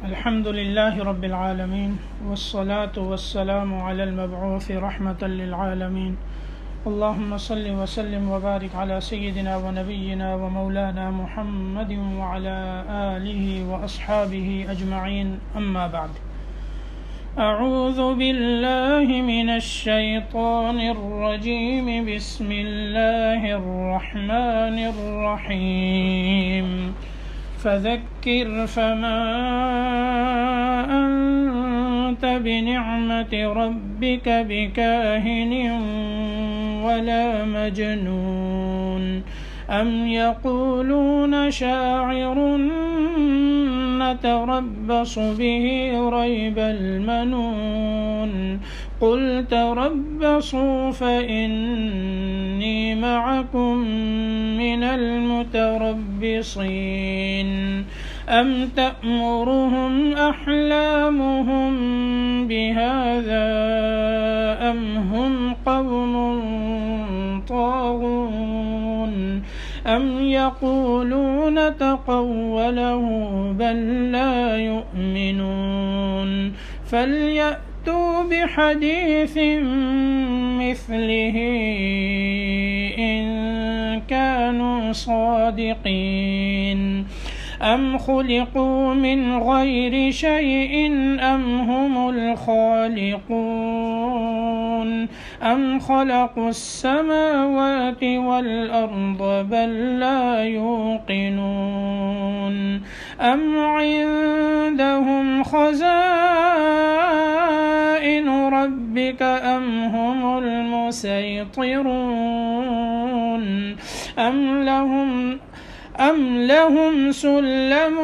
الحمد لله رب العالمين والصلاة والسلام على المبعوث رحمة للعالمين اللهم صل وسلم وبارك على سيدنا ونبينا ومولانا محمد وعلى آله وأصحابه أجمعين أما بعد أعوذ بالله من الشيطان الرجيم بسم الله الرحمن الرحيم فذكر فما أنت بنعمة ربك بكاهن ولا مجنون أم يقولون شاعر نتربص به ريب المنون قل تربصوا فإني معكم من المتربصين أم تأمرهم أحلامهم بهذا أم هم قوم طاغون أم يقولون تقوله بل لا يؤمنون فليأتوا بحديث مثله إن كانوا صادقين أم خلقوا من غير شيء أم هم الخالقون أم خلقوا السماوات والأرض بل لا يوقنون أم عندهم خزائن ربك أم هم المسيطرون أم لهم سلم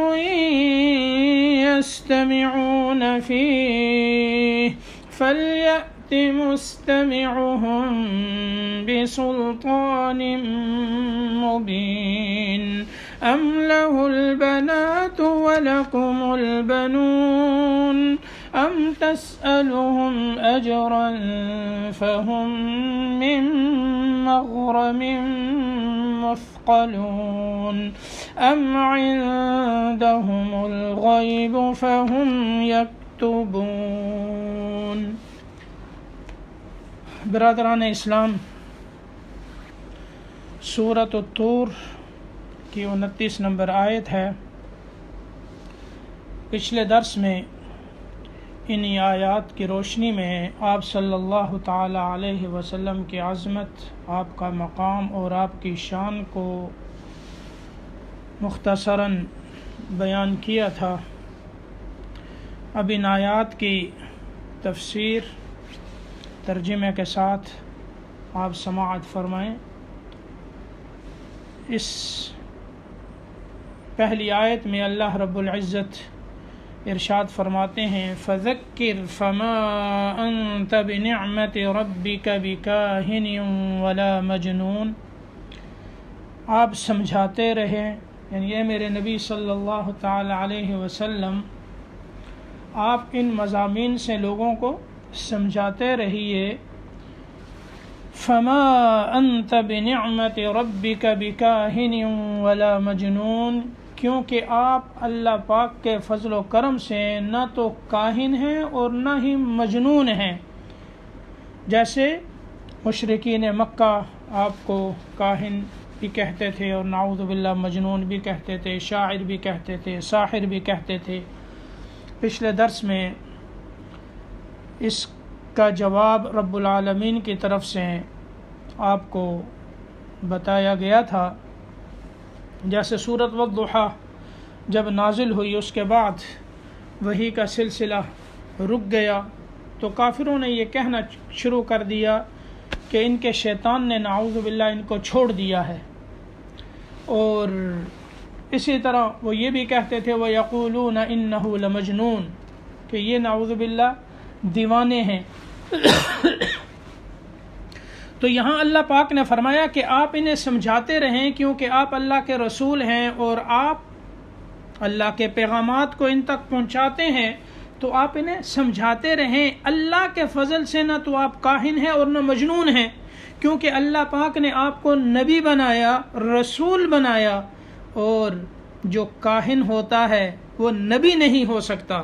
يستمعون فيه فليأت مستمعهم بسلطان مبين أم له البنات ولكم البنون أم تسألهم أجرا فهم من مغرم مثقلون أم عندهم الغيب فهم يكتبون۔ برادران اسلام، سورۃ الطور کی 29 نمبر آیت ہے۔ پچھلے درس میں انہی آیات کی روشنی میں آپ صلی اللہ تعالی علیہ وسلم کی عظمت، آپ کا مقام اور آپ کی شان کو مختصراً بیان کیا تھا۔ اب ان آیات کی تفسیر ترجمے کے ساتھ آپ سماعت فرمائیں۔ اس پہلی آیت میں اللہ رب العزت ارشاد فرماتے ہیں فذکر فما انت بنعمت ربک بکاہن ولا مجنون، آپ سمجھاتے رہیں، یعنی یہ میرے نبی صلی اللہ تعالی علیہ وسلم آپ ان مضامین سے لوگوں کو سمجھاتے رہیے۔ فما انت بنعمت ربک بکاہن ولا مجنون، کیونکہ آپ اللہ پاک کے فضل و کرم سے نہ تو کاہن ہیں اور نہ ہی مجنون ہیں۔ جیسے مشرکین مکہ آپ کو کاہن بھی کہتے تھے اور نعوذ باللہ مجنون بھی کہتے تھے، شاعر بھی کہتے تھے، ساحر بھی کہتے تھے۔ پچھلے درس میں اس کا جواب رب العالمین کی طرف سے آپ کو بتایا گیا تھا۔ جیسے سورۃ والضحیٰ جب نازل ہوئی، اس کے بعد وحی کا سلسلہ رک گیا تو کافروں نے یہ کہنا شروع کر دیا کہ ان کے شیطان نے نعوذ باللہ ان کو چھوڑ دیا ہے، اور اسی طرح وہ یہ بھی کہتے تھے وَيَقُولُونَ إِنَّهُ لَمَجْنُونَ، کہ یہ نعوذ باللہ دیوانے ہیں۔ تو یہاں اللہ پاک نے فرمایا کہ آپ انہیں سمجھاتے رہیں، کیونکہ آپ اللہ کے رسول ہیں اور آپ اللہ کے پیغامات کو ان تک پہنچاتے ہیں، تو آپ انہیں سمجھاتے رہیں۔ اللہ کے فضل سے نہ تو آپ کاہن ہیں اور نہ مجنون ہیں، کیونکہ اللہ پاک نے آپ کو نبی بنایا، رسول بنایا، اور جو کاہن ہوتا ہے وہ نبی نہیں ہو سکتا،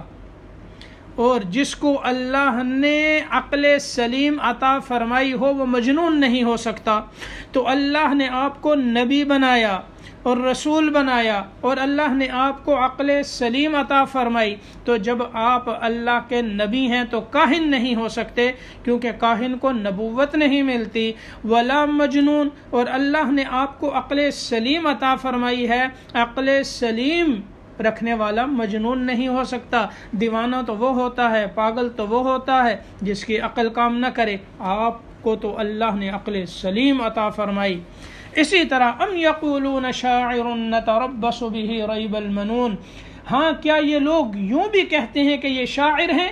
اور جس کو اللہ نے عقل سلیم عطا فرمائی ہو وہ مجنون نہیں ہو سکتا۔ تو اللہ نے آپ کو نبی بنایا اور رسول بنایا، اور اللہ نے آپ کو عقل سلیم عطا فرمائی، تو جب آپ اللہ کے نبی ہیں تو کاہن نہیں ہو سکتے، کیونکہ کاہن کو نبوت نہیں ملتی، ولا مجنون، اور اللہ نے آپ کو عقل سلیم عطا فرمائی ہے، عقل سلیم رکھنے والا مجنون نہیں ہو سکتا۔ دیوانہ تو وہ ہوتا ہے، پاگل تو وہ ہوتا ہے جس کی عقل کام نہ کرے، آپ کو تو اللہ نے عقل سلیم عطا فرمائی۔ اسی طرح ام یقولون شاعر نتربص به ریب المنون، ہاں کیا یہ لوگ یوں بھی کہتے ہیں کہ یہ شاعر ہیں،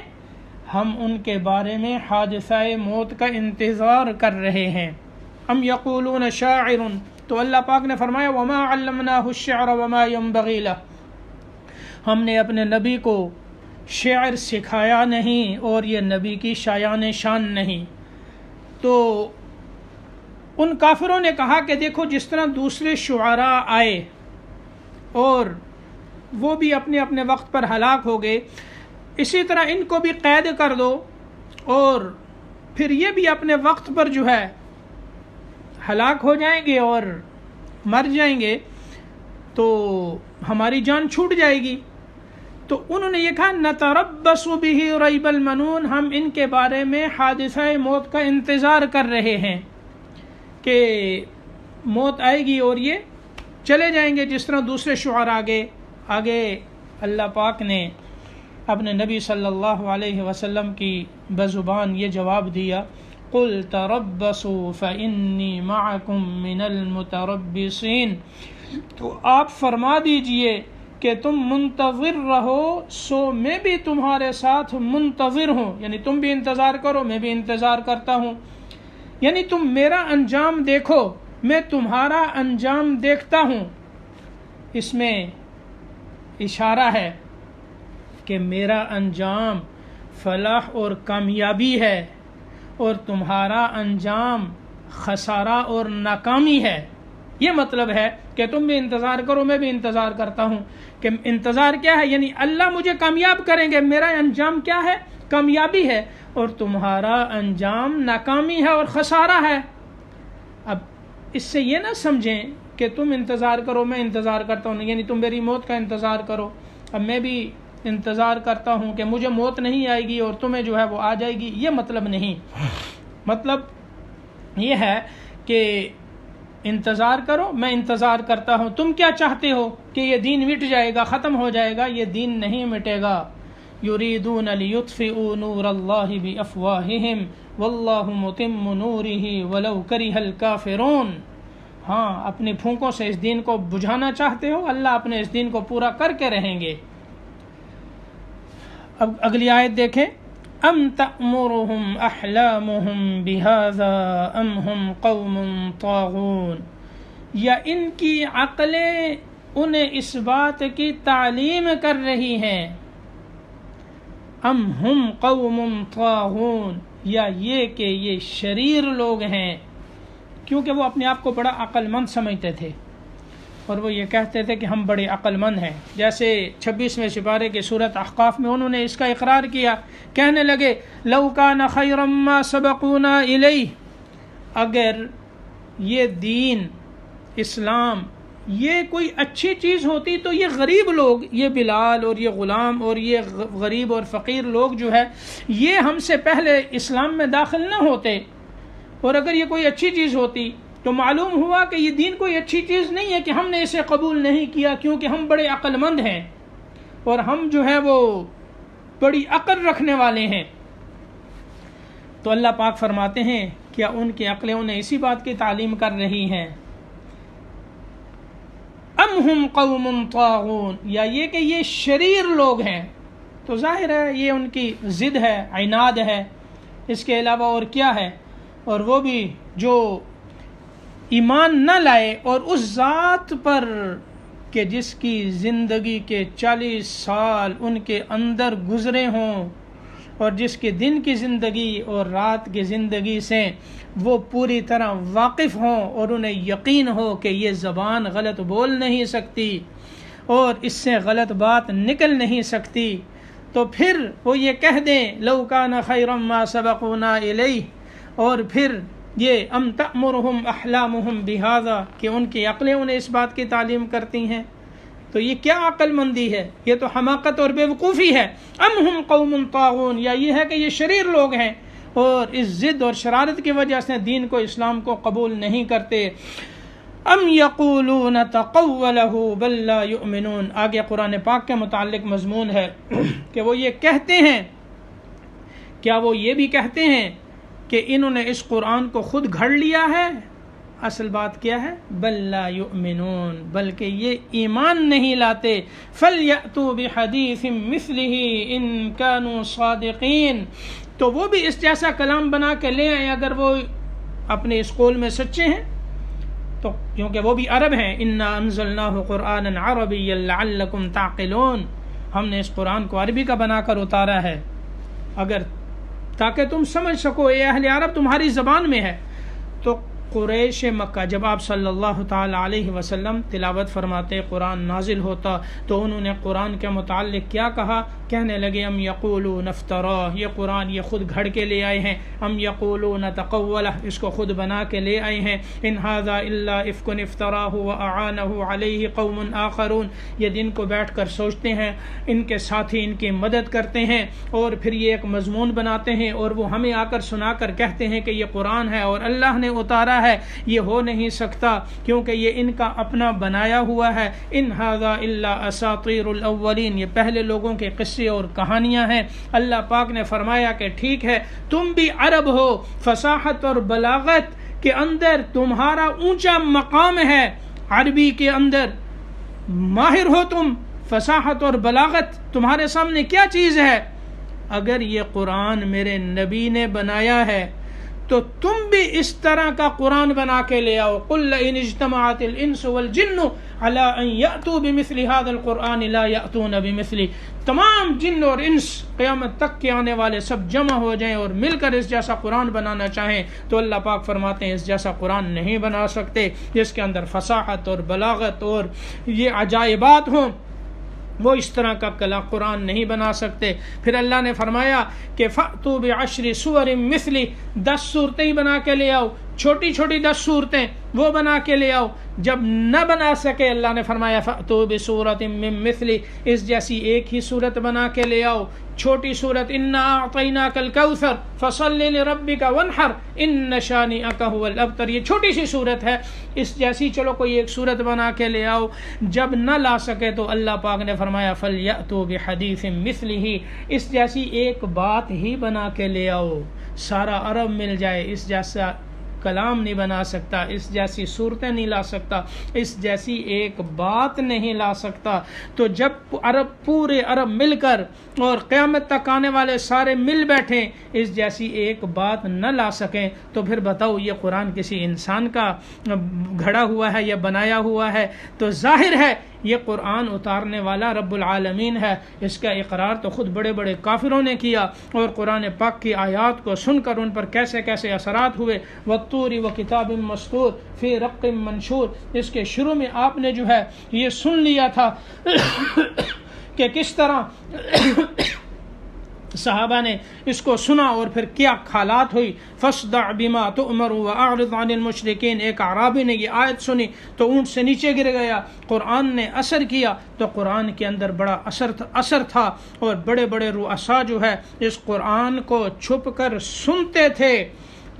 ہم ان کے بارے میں حادثہ موت کا انتظار کر رہے ہیں۔ ام یقولون شاعر، تو اللہ پاک نے فرمایا وما علمناه الشعر وما ينبغي له، ہم نے اپنے نبی کو شعر سکھایا نہیں اور یہ نبی کی شایان شان نہیں۔ تو ان کافروں نے کہا کہ دیکھو جس طرح دوسرے شعراء آئے اور وہ بھی اپنے اپنے وقت پر ہلاک ہو گئے، اسی طرح ان کو بھی قید کر دو اور پھر یہ بھی اپنے وقت پر جو ہے ہلاک ہو جائیں گے اور مر جائیں گے، تو ہماری جان چھوٹ جائے گی۔ تو انہوں نے یہ کہا نتربص به ریب المنون، ہم ان کے بارے میں حادثہ موت کا انتظار کر رہے ہیں کہ موت آئے گی اور یہ چلے جائیں گے، جس طرح دوسرے شعراء آگے اللہ پاک نے اپنے نبی صلی اللہ علیہ وسلم کی بزبان یہ جواب دیا قل تربصوا فإنی معکم من المتربصین، تو آپ فرما دیجئے کہ تم منتظر رہو، سو میں بھی تمہارے ساتھ منتظر ہوں، یعنی تم بھی انتظار کرو میں بھی انتظار کرتا ہوں، یعنی تم میرا انجام دیکھو میں تمہارا انجام دیکھتا ہوں۔ اس میں اشارہ ہے کہ میرا انجام فلاح اور کامیابی ہے اور تمہارا انجام خسارہ اور ناکامی ہے۔ یہ مطلب ہے کہ تم بھی انتظار کرو میں بھی انتظار کرتا ہوں۔ کہ انتظار کیا ہے؟ یعنی اللہ مجھے کامیاب کریں گے، میرا انجام کیا ہے؟ کامیابی ہے، اور تمہارا انجام ناکامی ہے اور خسارہ ہے۔ اب اس سے یہ نہ سمجھیں کہ تم انتظار کرو میں انتظار کرتا ہوں، یعنی تم میری موت کا انتظار کرو، اب میں بھی انتظار کرتا ہوں کہ مجھے موت نہیں آئے گی اور تمہیں جو ہے وہ آ جائے گی، یہ مطلب نہیں۔ مطلب یہ ہے کہ انتظار کرو میں انتظار کرتا ہوں۔ تم کیا چاہتے ہو کہ یہ دین مٹ جائے گا، ختم ہو جائے گا؟ یہ دین نہیں مٹے گا۔ یریدون لیطفئوا نور اللہ بافواہہم واللہ متم نورہ ولو کرہ الکافرون، ہاں اپنی پھونکوں سے اس دین کو بجھانا چاہتے ہو، اللہ اپنے اس دین کو پورا کر کے رہیں گے۔ اب اگلی آیت دیکھیں، ام تأمرهم احلامهم بهذا ام هم قوم طاغون، یا ان کی عقلیں انہیں اس بات کی تعلیم کر رہی ہیں، ام هم قوم طاغون، یا یہ کہ یہ شریر لوگ ہیں، کیونکہ وہ اپنے آپ کو بڑا عقل مند سمجھتے تھے اور وہ یہ کہتے تھے کہ ہم بڑے عقل مند ہیں۔ جیسے 26ویں سپارے کے سورۃ احقاف میں انہوں نے اس کا اقرار کیا، کہنے لگے لو کان خیرا ما سبقونا الیہ، اگر یہ دین اسلام یہ کوئی اچھی چیز ہوتی تو یہ غریب لوگ، یہ بلال اور یہ غلام اور یہ غریب اور فقیر لوگ جو ہے یہ ہم سے پہلے اسلام میں داخل نہ ہوتے، اور اگر یہ کوئی اچھی چیز ہوتی تو معلوم ہوا کہ یہ دین کوئی اچھی چیز نہیں ہے کہ ہم نے اسے قبول نہیں کیا، کیونکہ ہم بڑے عقل مند ہیں اور ہم جو ہے وہ بڑی عقل رکھنے والے ہیں۔ تو اللہ پاک فرماتے ہیں کیا ان کی عقلیں انہیں اسی بات کی تعلیم کر رہی ہیں؟ ام ہم قوم طاغون، یا یہ کہ یہ شریر لوگ ہیں؟ تو ظاہر ہے یہ ان کی ضد ہے، عناد ہے، اس کے علاوہ اور کیا ہے؟ اور وہ بھی جو ایمان نہ لائے اور اس ذات پر کہ جس کی زندگی کے 40 سال ان کے اندر گزرے ہوں اور جس کے دن کی زندگی اور رات کی زندگی سے وہ پوری طرح واقف ہوں اور انہیں یقین ہو کہ یہ زبان غلط بول نہیں سکتی، اور اس سے غلط بات نکل نہیں سکتی، تو پھر وہ یہ کہہ دیں لو کان خیرا ما سبقونا الیہ، اور پھر یہ ام تأمرہم احلامہم بہذا، کہ ان کی عقلیں انہیں اس بات کی تعلیم کرتی ہیں، تو یہ کیا عقل مندی ہے، یہ تو حماقت اور بے وقوفی ہے۔ ام ہم قوم طاغون، یا یہ ہے کہ یہ شریر لوگ ہیں اور اس ضد اور شرارت کی وجہ سے دین کو، اسلام کو قبول نہیں کرتے۔ ام یقولون تقولہ بل لا یؤمنون، آگے قرآن پاک کے متعلق مضمون ہے کہ وہ یہ کہتے ہیں، کیا وہ یہ بھی کہتے ہیں کہ انہوں نے اس قرآن کو خود گھڑ لیا ہے؟ اصل بات کیا ہے؟ بل لا یؤمنون، بلکہ یہ ایمان نہیں لاتے۔ فلیأتوا بحدیث مثلہ ان کانوا صادقین، تو وہ بھی اس جیسا کلام بنا کے لے آئیں اگر وہ اپنے اس قول میں سچے ہیں، تو کیونکہ وہ بھی عرب ہیں۔ انا انزلناہ قرآنا عربیا لعلکم تعقلون، ہم نے اس قرآن کو عربی کا بنا کر اتارا ہے اگر تاکہ تم سمجھ سکو، اے اہل عرب تمہاری زبان میں ہے۔ تو قریش مکہ جب آپ صلی اللہ تعالی علیہ وسلم تلاوت فرماتے، قرآن نازل ہوتا، تو انہوں نے قرآن کے متعلق کیا کہا؟ کہنے لگے ام یقولون افترا، یہ قرآن یہ خود گھڑ کے لے آئے ہیں، ام یقولون تقولہ، اس کو خود بنا کے لے آئے ہیں، ان ھذا الا افک افتراہ واعانہ علیہ قوم آخرون، یہ دن کو بیٹھ کر سوچتے ہیں، ان کے ساتھی ان کی مدد کرتے ہیں اور پھر یہ ایک مضمون بناتے ہیں اور وہ ہمیں آ کر سنا کر کہتے ہیں کہ یہ قرآن ہے اور اللہ نے اتارا ہے۔ یہ ہو نہیں سکتا کیونکہ یہ ان کا اپنا بنایا ہوا ہے۔ ان ھذا الا اساطیر الاولین، یہ پہلے لوگوں کے قصے اور کہانیاں ہیں۔ اللہ پاک نے فرمایا کہ ٹھیک ہے تم بھی عرب ہو، فصاحت اور بلاغت کے اندر تمہارا اونچا مقام ہے، عربی کے اندر ماہر ہو تم، فصاحت اور بلاغت تمہارے سامنے کیا چیز ہے؟ اگر یہ قرآن میرے نبی نے بنایا ہے تو تم بھی اس طرح کا قرآن بنا کے لے آؤ۔ قل لئن اجتمعت الانس والجن على ان یأتوا بمثل هذا القرآن لا یأتون بمثله، تمام جن اور انس قیامت تک کے آنے والے سب جمع ہو جائیں اور مل کر اس جیسا قرآن بنانا چاہیں تو اللہ پاک فرماتے ہیں اس جیسا قرآن نہیں بنا سکتے، جس کے اندر فصاحت اور بلاغت اور یہ عجائبات ہوں، وہ اس طرح کا قرآن نہیں بنا سکتے۔ پھر اللہ نے فرمایا کہ فَأْتُوا بِعَشْرِ سُوَرٍ مِثْلِ، 10 صورتیں بنا کے لے آؤ، چھوٹی چھوٹی 10 صورتیں وہ بنا کے لے آؤ۔ جب نہ بنا سکے اللہ نے فرمایا فَأْتُوا بِسُورَةٍ مِّن مِّثْلِ، اس جیسی ایک ہی صورت بنا کے لے آؤ، چھوٹی صورت اِنَّا أَعْطَيْنَاكَ الْكَوْثَرَ فَصَلِّ لِرَبِّكَ وَانْحَرْ إِنَّ شَانِئَكَ هُوَ الْأَبْتَرُ، یہ چھوٹی سی صورت ہے، اس جیسی چلو کوئی ایک صورت بنا کے لے آؤ۔ جب نہ لا سکے تو اللہ پاک نے فرمایا فَلْيَأْتُوا بِحَدِيثٍ مِّثْلِهِ، اس جیسی ایک بات ہی بنا کے لے آؤ۔ سارا عرب مل جائے، اس جیسا کلام نہیں بنا سکتا، اس جیسی صورتیں نہیں لا سکتا، اس جیسی ایک بات نہیں لا سکتا۔ تو جب عرب پورے عرب مل کر اور قیامت تک آنے والے سارے مل بیٹھیں اس جیسی ایک بات نہ لا سکیں تو پھر بتاؤ یہ قرآن کسی انسان کا گھڑا ہوا ہے یا بنایا ہوا ہے؟ تو ظاہر ہے یہ قرآن اتارنے والا رب العالمین ہے۔ اس کا اقرار تو خود بڑے بڑے کافروں نے کیا، اور قرآن پاک کی آیات کو سن کر ان پر کیسے کیسے اثرات ہوئے۔ وَالطُّورِ وَكِتَابٍ مَّسْطُورٍ فِي رَقٍّ مَّنشُورٍ، اس کے شروع میں آپ نے جو ہے یہ سن لیا تھا کہ کس طرح صحابہ نے اس کو سنا اور پھر کیا حالات ہوئی۔ فَاصْدَعْ بِمَا تُؤْمَرُ وَأَعْرِضْ عَنِ الْمُشْرِكِينَ، ایک اعرابی نے یہ آیت سنی تو اونٹ سے نیچے گر گیا، قرآن نے اثر کیا، تو قرآن کے اندر بڑا اثر تھا، اور بڑے بڑے رؤساء جو ہے اس قرآن کو چھپ کر سنتے تھے،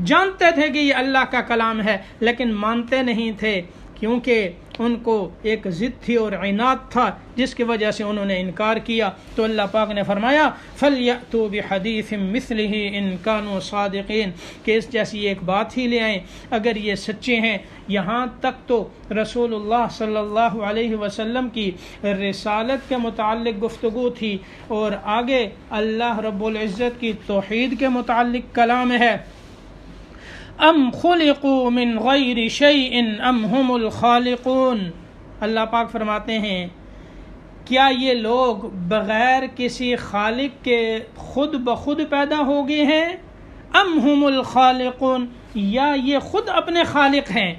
جانتے تھے کہ یہ اللہ کا کلام ہے لیکن مانتے نہیں تھے کیونکہ ان کو ایک ضد تھی اور عناد تھا جس کی وجہ سے انہوں نے انکار کیا۔ تو اللہ پاک نے فرمایا فَلْيَأْتُوا بِحَدِيثٍ مِّثْلِهِ إِن كَانُوا صَادِقِينَ، کہ اس جیسی ایک بات ہی لے آئیں اگر یہ سچے ہیں۔ یہاں تک تو رسول اللہ صلی اللہ علیہ وسلم کی رسالت کے متعلق گفتگو تھی، اور آگے اللہ رب العزت کی توحید کے متعلق کلام ہے۔ ام خلقوا من غیر شیء ام هم الخالقون، اللہ پاک فرماتے ہیں کیا یہ لوگ بغیر کسی خالق کے خود بخود پیدا ہو گئے ہیں؟ ام هم الخالقون، یا یہ خود اپنے خالق ہیں،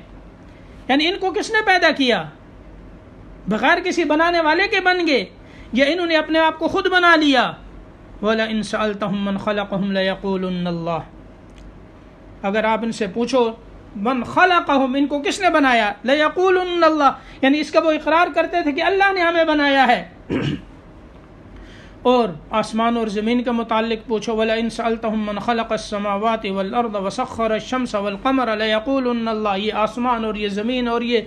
یعنی ان کو کس نے پیدا کیا؟ بغیر کسی بنانے والے کے بن گئے یا انہوں نے اپنے آپ کو خود بنا لیا؟ وَلَئِن سَأَلْتَهُم مَّن خَلَقَهُم لَيَقُولُنَّ اللَّهُ، اگر آپ ان سے پوچھو من خلقہم، ان کو کس نے بنایا، لَيَقُولُنَّ اللَّهُ، یعنی اس کا وہ اقرار کرتے تھے کہ اللہ نے ہمیں بنایا ہے۔ اور آسمان اور زمین کے متعلق پوچھو، وَلَئِن سَأَلْتَهُم مَّن خَلَقَ السَّمَاوَاتِ وَالْأَرْضَ وَسَخَّرَ الشَّمْسَ وَالْقَمَرَ لَيَقُولُنَّ اللَّهُ، یہ آسمان اور یہ زمین اور یہ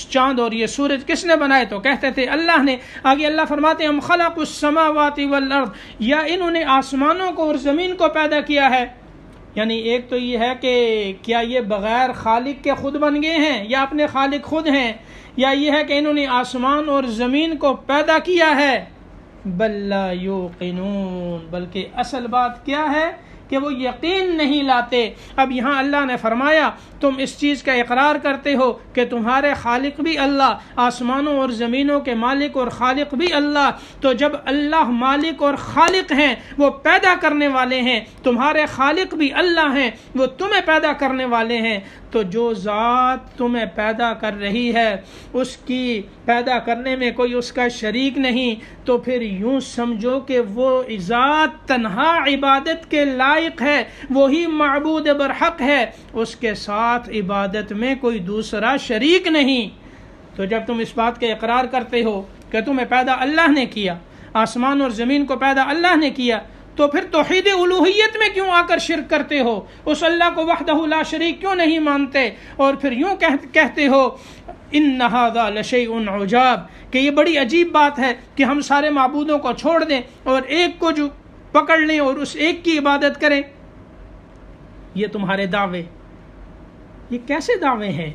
چاند اور یہ سورج کس نے بنائے؟ تو کہتے تھے اللہ نے۔ آگے اللہ فرماتے ہیں ہم خلق السماوات والارض، یا انہوں نے آسمانوں کو اور زمین کو پیدا کیا ہے۔ یعنی ایک تو یہ ہے کہ کیا یہ بغیر خالق کے خود بن گئے ہیں یا اپنے خالق خود ہیں، یا یہ ہے کہ انہوں نے آسمان اور زمین کو پیدا کیا ہے۔ بل لا یوقنون، بلکہ اصل بات کیا ہے کہ وہ یقین نہیں لاتے۔ اب یہاں اللہ نے فرمایا تم اس چیز کا اقرار کرتے ہو کہ تمہارے خالق بھی اللہ، آسمانوں اور زمینوں کے مالک اور خالق بھی اللہ، تو جب اللہ مالک اور خالق ہیں، وہ پیدا کرنے والے ہیں، تمہارے خالق بھی اللہ ہیں، وہ تمہیں پیدا کرنے والے ہیں، تو جو ذات تمہیں پیدا کر رہی ہے اس کی پیدا کرنے میں کوئی اس کا شریک نہیں، تو پھر یوں سمجھو کہ وہ ذات تنہا عبادت کے لائق ہے، وہی معبود برحق ہے، اس کے ساتھ عبادت میں کوئی دوسرا شریک نہیں۔ تو جب تم اس بات کے اقرار کرتے ہو کہ تمہیں پیدا اللہ نے کیا، آسمان اور زمین کو پیدا اللہ نے کیا، تو پھر توحید الوہیت میں کیوں آ کر شرک کرتے ہو؟ اس اللہ کو وحدہ لا شریک کیوں نہیں مانتے؟ اور پھر یوں کہتے ہو ان ھذا لشیء عجاب، کہ یہ بڑی عجیب بات ہے کہ ہم سارے معبودوں کو چھوڑ دیں اور ایک کو جو پکڑ لیں اور اس ایک کی عبادت کریں۔ یہ تمہارے دعوے، یہ کیسے دعوے ہیں؟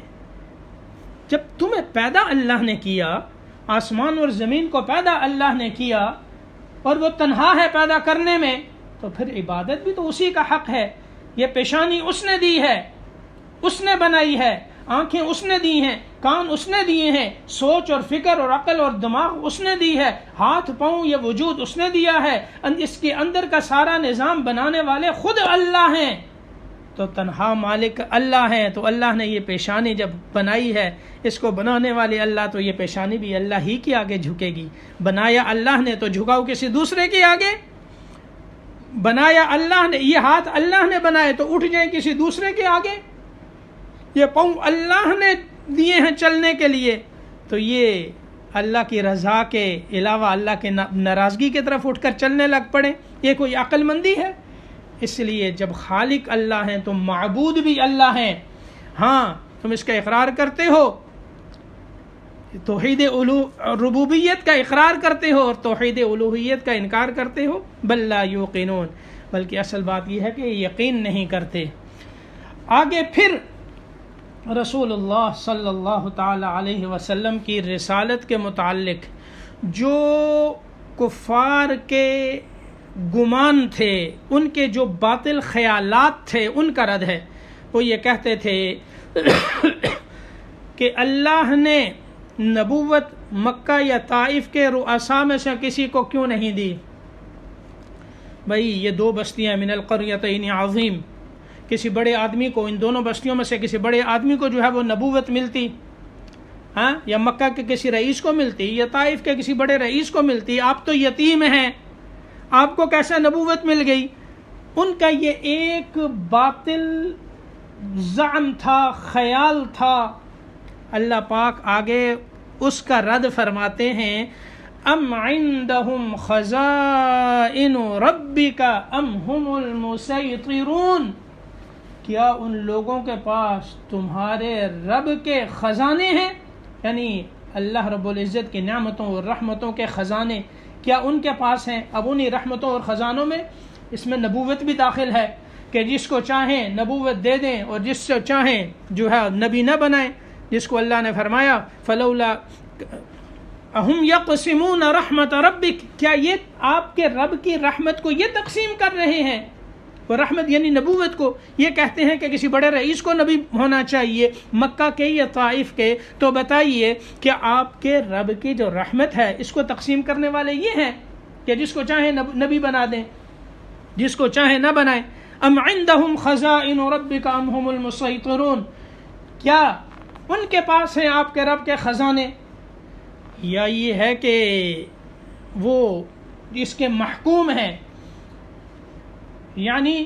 جب تمہیں پیدا اللہ نے کیا، آسمان اور زمین کو پیدا اللہ نے کیا، اور وہ تنہا ہے پیدا کرنے میں، تو پھر عبادت بھی تو اسی کا حق ہے۔ یہ پیشانی اس نے دی ہے، اس نے بنائی ہے، آنکھیں اس نے دی ہیں، کان اس نے دیے ہیں، سوچ اور فکر اور عقل اور دماغ اس نے دی ہے، ہاتھ پاؤں یہ وجود اس نے دیا ہے، اس کے اندر کا سارا نظام بنانے والے خود اللہ ہیں۔ تو تنہا مالک اللہ ہیں، تو اللہ نے یہ پیشانی جب بنائی ہے، اس کو بنانے والے اللہ، تو یہ پیشانی بھی اللہ ہی کے آگے جھکے گی۔ بنایا اللہ نے تو جھکاؤ کسی دوسرے کے آگے؟ بنایا اللہ نے، یہ ہاتھ اللہ نے بنائے تو اٹھ جائیں کسی دوسرے کے آگے؟ یہ پاؤں اللہ نے دیے ہیں چلنے کے لیے، تو یہ اللہ کی رضا کے علاوہ اللہ کے ناراضگی کی طرف اٹھ کر چلنے لگ پڑے؟ یہ کوئی عقل مندی ہے؟ اس لیے جب خالق اللہ ہیں تو معبود بھی اللہ ہیں۔ ہاں تم اس کا اقرار کرتے ہو، توحید ربوبیت کا اقرار کرتے ہو اور توحید الوہیت کا انکار کرتے ہو۔ بل لا یوقنون، بلکہ اصل بات یہ ہے کہ یقین نہیں کرتے۔ آگے پھر رسول اللہ صلی اللہ تعالی علیہ وسلم کی رسالت کے متعلق جو کفار کے گمان تھے، ان کے جو باطل خیالات تھے، ان کا رد ہے۔ وہ یہ کہتے تھے کہ اللہ نے نبوت مکہ یا طائف کے رؤساء میں سے کسی کو کیوں نہیں دی؟ بھائی یہ دو بستیاں من القریتین عظیم، کسی بڑے آدمی کو، ان دونوں بستیوں میں سے کسی بڑے آدمی کو جو ہے وہ نبوت ملتی، ہاں، یا مکہ کے کسی رئیس کو ملتی یا طائف کے کسی بڑے رئیس کو ملتی؟ آپ تو یتیم ہیں، آپ کو کیسے نبوت مل گئی؟ ان کا یہ ایک باطل زعم تھا، خیال تھا۔ اللہ پاک آگے اس کا رد فرماتے ہیں ام عندهم خزائن ربک ام هم المسیطرون، کیا ان لوگوں کے پاس تمہارے رب کے خزانے ہیں؟ یعنی اللہ رب العزت کی نعمتوں اور رحمتوں کے خزانے کیا ان کے پاس ہیں؟ اب انہی رحمتوں اور خزانوں میں اس میں نبوت بھی داخل ہے کہ جس کو چاہیں نبوت دے دیں اور جس سے چاہیں جو ہے نبی نہ بنائیں، جس کو اللہ نے فرمایا فلولا اہم یقسمون رحمت ربک، کیا یہ آپ کے رب کی رحمت کو یہ تقسیم کر رہے ہیں؟ وہ رحمت یعنی نبوت کو یہ کہتے ہیں کہ کسی بڑے رئیس کو نبی ہونا چاہیے، مکہ کے یا طائف کے، تو بتائیے کہ آپ کے رب کی جو رحمت ہے اس کو تقسیم کرنے والے یہ ہیں کہ جس کو چاہیں نبی بنا دیں، جس کو چاہیں نہ بنائیں۔ ام عندهم خزائن ربک ام هم المسیطرون، کیا ان کے پاس ہیں آپ کے رب کے خزانے؟ یا یہ ہے کہ وہ اس کے محکوم ہیں، یعنی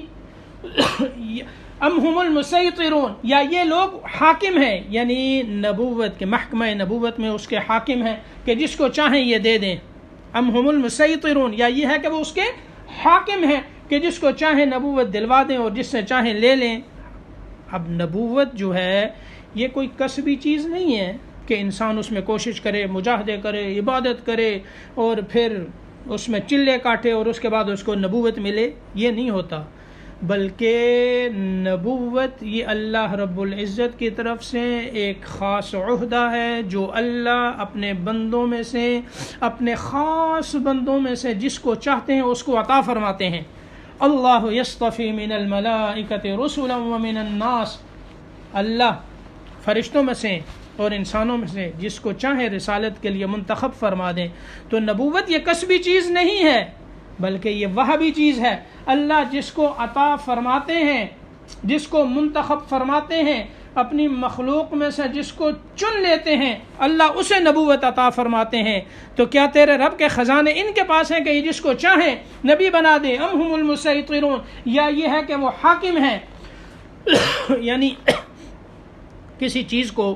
ام ہم المسیطرون، یا یہ لوگ حاکم ہیں، یعنی نبوت کے محکمہ نبوت میں اس کے حاکم ہیں کہ جس کو چاہیں یہ دے دیں. ام ہم المسیطرون، یا یہ ہے کہ وہ اس کے حاکم ہیں کہ جس کو چاہیں نبوت دلوا دیں اور جس سے چاہیں لے لیں. اب نبوت جو ہے یہ کوئی کسبی چیز نہیں ہے کہ انسان اس میں کوشش کرے، مجاہدے کرے، عبادت کرے اور پھر اس میں چلے کاٹے اور اس کے بعد اس کو نبوت ملے. یہ نہیں ہوتا، بلکہ نبوت یہ اللہ رب العزت کی طرف سے ایک خاص عہدہ ہے جو اللہ اپنے بندوں میں سے، اپنے خاص بندوں میں سے جس کو چاہتے ہیں اس کو عطا فرماتے ہیں. اللہ یصطفی من الملائکۃ رسلا ومن الناس، اللہ فرشتوں میں سے اور انسانوں میں سے جس کو چاہے رسالت کے لیے منتخب فرما دیں. تو نبوت یہ کسبی چیز نہیں ہے بلکہ یہ وہبی چیز ہے. اللہ جس کو عطا فرماتے ہیں، جس کو منتخب فرماتے ہیں، اپنی مخلوق میں سے جس کو چن لیتے ہیں، اللہ اسے نبوت عطا فرماتے ہیں. تو کیا تیرے رب کے خزانے ان کے پاس ہیں کہ یہ جس کو چاہیں نبی بنا دیں؟ ام ہم المسیطرون، یا یہ ہے کہ وہ حاکم ہیں. یعنی کسی چیز کو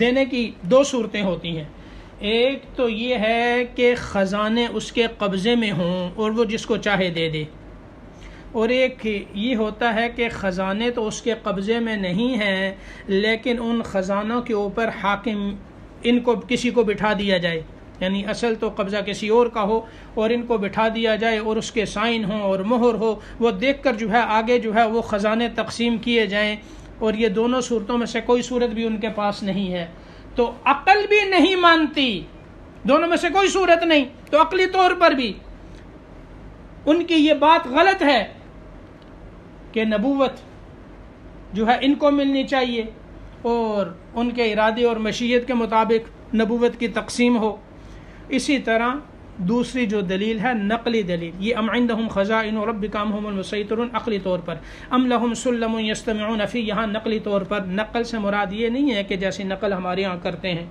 دینے کی دو صورتیں ہوتی ہیں. ایک تو یہ ہے کہ خزانے اس کے قبضے میں ہوں اور وہ جس کو چاہے دے دے، اور ایک یہ ہوتا ہے کہ خزانے تو اس کے قبضے میں نہیں ہیں لیکن ان خزانوں کے اوپر حاکم ان کو کسی کو بٹھا دیا جائے، یعنی اصل تو قبضہ کسی اور کا ہو اور ان کو بٹھا دیا جائے اور اس کے سائن ہوں اور مہر ہو، وہ دیکھ کر جو ہے آگے جو ہے وہ خزانے تقسیم کیے جائیں. اور یہ دونوں صورتوں میں سے کوئی صورت بھی ان کے پاس نہیں ہے. تو عقل بھی نہیں مانتی، دونوں میں سے کوئی صورت نہیں، تو عقلی طور پر بھی ان کی یہ بات غلط ہے کہ نبوت جو ہے ان کو ملنی چاہیے اور ان کے ارادے اور مشیت کے مطابق نبوت کی تقسیم ہو. اسی طرح دوسری جو دلیل ہے نقلی دلیل، یہ ام عندہم خزائن ربک ام ہم المسیطرون، عقلی طور پر. ام لہم سلم یستمعون فیہ، یہاں نقلی طور پر. نقل سے مراد یہ نہیں ہے کہ جیسی نقل ہمارے یہاں کرتے ہیں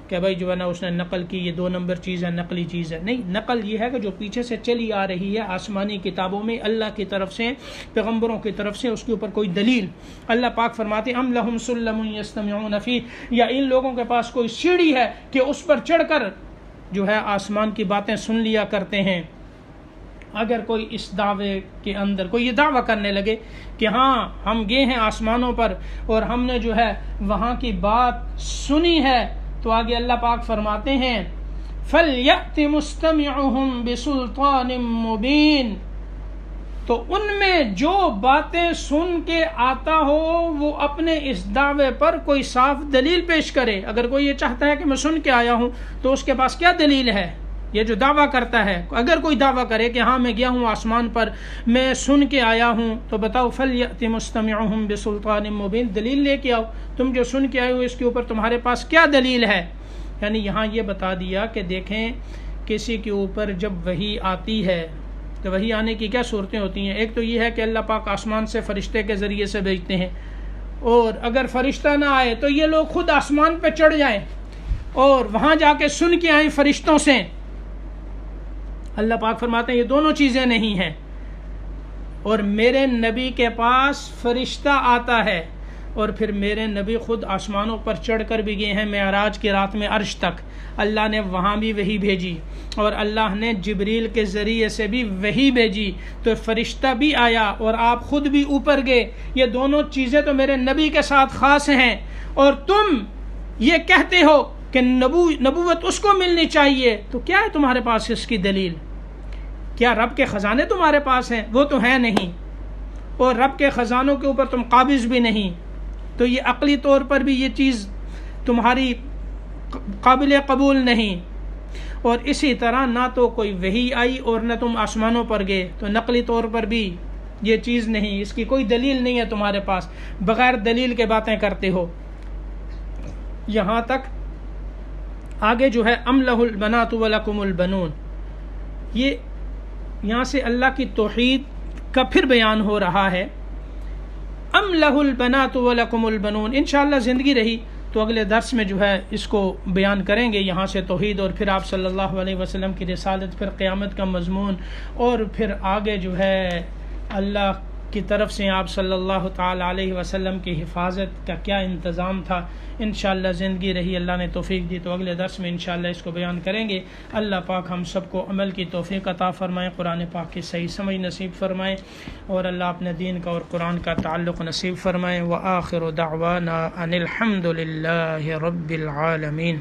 کہ بھائی جو ہے نا اس نے نقل کی، یہ 2 نمبر چیز ہے، نقلی چیز ہے. نہیں، نقل یہ ہے کہ جو پیچھے سے چلی آ رہی ہے آسمانی کتابوں میں اللہ کی طرف سے، پیغمبروں کی طرف سے، اس کے اوپر کوئی دلیل. اللہ پاک فرماتے ہیں ام لہم سلم یستمعون فیہ، یا ان لوگوں کے پاس کوئی سیڑھی ہے کہ اس پر چڑھ کر جو ہے آسمان کی باتیں سن لیا کرتے ہیں. اگر کوئی اس دعوے کے اندر کوئی یہ دعویٰ کرنے لگے کہ ہاں ہم گئے ہیں آسمانوں پر اور ہم نے جو ہے وہاں کی بات سنی ہے، تو آگے اللہ پاک فرماتے ہیں فَلْيَأْتِ مُسْتَمِعُهُمْ بِسُلْطَانٍ مُبِينٍ، تو ان میں جو باتیں سن کے آتا ہو وہ اپنے اس دعوے پر کوئی صاف دلیل پیش کرے. اگر کوئی یہ چاہتا ہے کہ میں سن کے آیا ہوں تو اس کے پاس کیا دلیل ہے؟ یہ جو دعویٰ کرتا ہے، اگر کوئی دعویٰ کرے کہ ہاں میں گیا ہوں آسمان پر، میں سن کے آیا ہوں، تو بتاؤ فَلْيَأْتِ مُسْتَمِعُهُمْ بِسُلْطَانٍ مُبِينٍ، دلیل لے کے آؤ. تم جو سن کے آئے ہو اس کے اوپر تمہارے پاس کیا دلیل ہے؟ یعنی یہاں یہ بتا دیا کہ دیکھیں کسی کے اوپر جب وحی آتی ہے تو وحی آنے کی کیا صورتیں ہوتی ہیں. ایک تو یہ ہے کہ اللہ پاک آسمان سے فرشتے کے ذریعے سے بھیجتے ہیں، اور اگر فرشتہ نہ آئے تو یہ لوگ خود آسمان پہ چڑھ جائیں اور وہاں جا کے سن کے آئیں فرشتوں سے. اللہ پاک فرماتے ہیں یہ دونوں چیزیں نہیں ہیں. اور میرے نبی کے پاس فرشتہ آتا ہے اور پھر میرے نبی خود آسمانوں پر چڑھ کر بھی گئے ہیں معراج کی رات میں عرش تک. اللہ نے وہاں بھی وحی بھیجی اور اللہ نے جبریل کے ذریعے سے بھی وحی بھیجی، تو فرشتہ بھی آیا اور آپ خود بھی اوپر گئے. یہ دونوں چیزیں تو میرے نبی کے ساتھ خاص ہیں، اور تم یہ کہتے ہو کہ نبوت اس کو ملنی چاہیے. تو کیا ہے تمہارے پاس اس کی دلیل؟ کیا رب کے خزانے تمہارے پاس ہیں؟ وہ تو ہیں نہیں، اور رب کے خزانوں کے اوپر تم قابض بھی نہیں. تو یہ عقلی طور پر بھی یہ چیز تمہاری قابل قبول نہیں. اور اسی طرح نہ تو کوئی وحی آئی اور نہ تم آسمانوں پر گئے، تو نقلی طور پر بھی یہ چیز نہیں، اس کی کوئی دلیل نہیں ہے تمہارے پاس، بغیر دلیل کے باتیں کرتے ہو. یہاں تک آگے جو ہے ام لہ البنات ولکم البنون، یہ یہاں سے اللہ کی توحید کا پھر بیان ہو رہا ہے. ام لہ البنات ولکم البنون، انشاءاللہ زندگی رہی تو اگلے درس میں جو ہے اس کو بیان کریں گے، یہاں سے توحید اور پھر آپ صلی اللہ علیہ وسلم کی رسالت، پھر قیامت کا مضمون، اور پھر آگے جو ہے اللہ کی طرف سے آپ صلی اللہ تعالی علیہ وسلم کی حفاظت کا کیا انتظام تھا۔ انشاءاللہ زندگی رہی، اللہ نے توفیق دی تو اگلے درس میں انشاءاللہ اس کو بیان کریں گے۔ اللہ پاک ہم سب کو عمل کی توفیق عطا فرمائے، قرآن پاک کی صحیح سمجھ نصیب فرمائے، اور اللہ اپنے دین کا اور قرآن کا تعلق نصیب فرمائے۔ وآخر دعوانا ان الحمد للہ رب العالمین۔